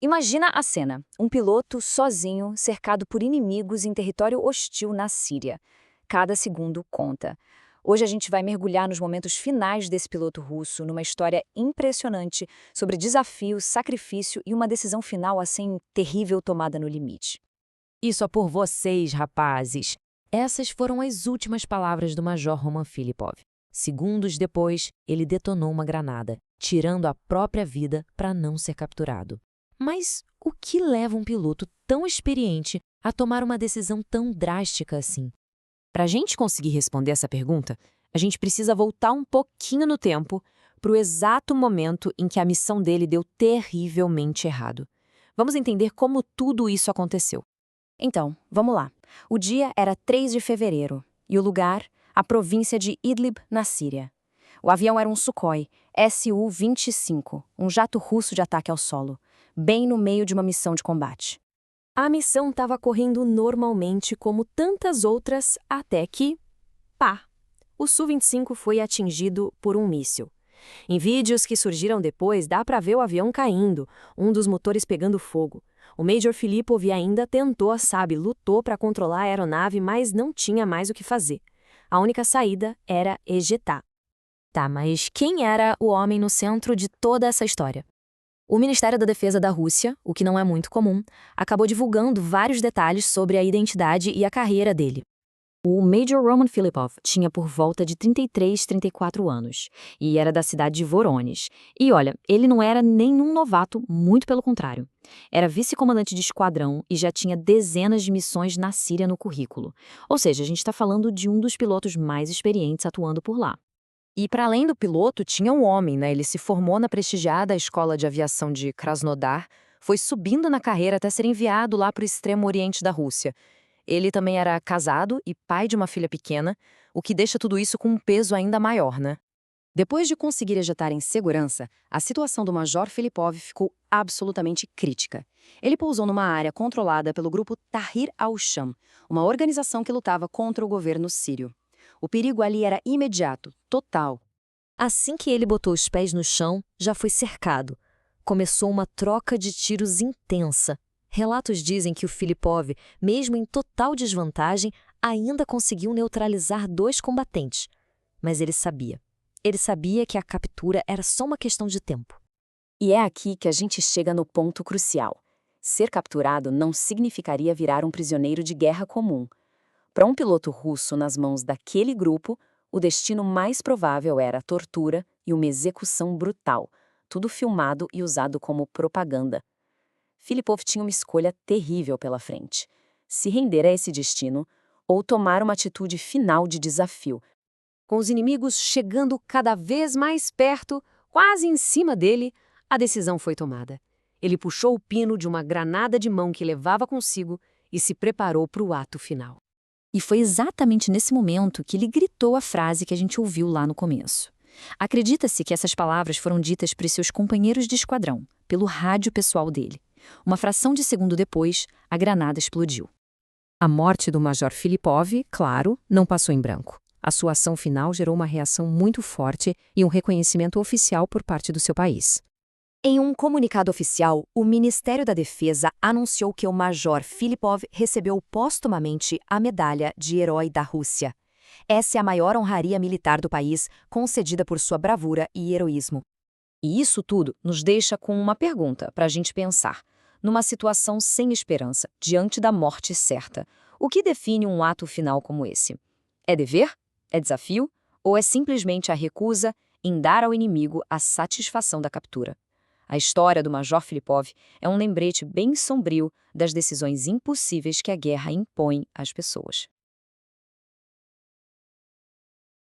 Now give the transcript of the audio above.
Imagina a cena: um piloto sozinho, cercado por inimigos em território hostil na Síria. Cada segundo conta. Hoje a gente vai mergulhar nos momentos finais desse piloto russo, numa história impressionante sobre desafio, sacrifício e uma decisão final assim terrível tomada no limite. Isso é por vocês, rapazes. Essas foram as últimas palavras do Major Roman Filipov. Segundos depois, ele detonou uma granada, tirando a própria vida para não ser capturado. Mas o que leva um piloto tão experiente a tomar uma decisão tão drástica assim? Para a gente conseguir responder essa pergunta, a gente precisa voltar um pouquinho no tempo para o exato momento em que a missão dele deu terrivelmente errado. Vamos entender como tudo isso aconteceu. Então, vamos lá. O dia era 3 de fevereiro e o lugar, a província de Idlib, na Síria. O avião era um Sukhoi Su-25, um jato russo de ataque ao solo, bem no meio de uma missão de combate. A missão estava correndo normalmente como tantas outras até que, pá, o Su-25 foi atingido por um míssil. Em vídeos que surgiram depois, dá para ver o avião caindo, um dos motores pegando fogo. O Major Filipov ainda tentou, sabe, lutou para controlar a aeronave, mas não tinha mais o que fazer. A única saída era ejetar. Tá, mas quem era o homem no centro de toda essa história? O Ministério da Defesa da Rússia, o que não é muito comum, acabou divulgando vários detalhes sobre a identidade e a carreira dele. O Major Roman Filipov tinha por volta de 33, 34 anos e era da cidade de Voronezh. E olha, ele não era nenhum novato, muito pelo contrário. Era vice-comandante de esquadrão e já tinha dezenas de missões na Síria no currículo. Ou seja, a gente está falando de um dos pilotos mais experientes atuando por lá. E para além do piloto, tinha um homem, né? Ele se formou na prestigiada Escola de Aviação de Krasnodar, foi subindo na carreira até ser enviado lá para o extremo oriente da Rússia. Ele também era casado e pai de uma filha pequena, o que deixa tudo isso com um peso ainda maior, né? Depois de conseguir ejetar em segurança, a situação do Major Filipov ficou absolutamente crítica. Ele pousou numa área controlada pelo grupo Tahrir al-Sham, uma organização que lutava contra o governo sírio. O perigo ali era imediato, total. Assim que ele botou os pés no chão, já foi cercado. Começou uma troca de tiros intensa. Relatos dizem que o Filipov, mesmo em total desvantagem, ainda conseguiu neutralizar 2 combatentes. Mas ele sabia. Ele sabia que a captura era só uma questão de tempo. E é aqui que a gente chega no ponto crucial. Ser capturado não significaria virar um prisioneiro de guerra comum. Para um piloto russo nas mãos daquele grupo, o destino mais provável era a tortura e uma execução brutal, tudo filmado e usado como propaganda. Filipov tinha uma escolha terrível pela frente: se render a esse destino ou tomar uma atitude final de desafio. Com os inimigos chegando cada vez mais perto, quase em cima dele, a decisão foi tomada. Ele puxou o pino de uma granada de mão que levava consigo e se preparou para o ato final. E foi exatamente nesse momento que ele gritou a frase que a gente ouviu lá no começo. Acredita-se que essas palavras foram ditas para os seus companheiros de esquadrão, pelo rádio pessoal dele. Uma fração de segundo depois, a granada explodiu. A morte do Major Filipov, claro, não passou em branco. A sua ação final gerou uma reação muito forte e um reconhecimento oficial por parte do seu país. Em um comunicado oficial, o Ministério da Defesa anunciou que o Major Filipov recebeu póstumamente a Medalha de Herói da Rússia. Essa é a maior honraria militar do país, concedida por sua bravura e heroísmo. E isso tudo nos deixa com uma pergunta para a gente pensar. Numa situação sem esperança, diante da morte certa, o que define um ato final como esse? É dever? É desafio? Ou é simplesmente a recusa em dar ao inimigo a satisfação da captura? A história do Major Filipov é um lembrete bem sombrio das decisões impossíveis que a guerra impõe às pessoas.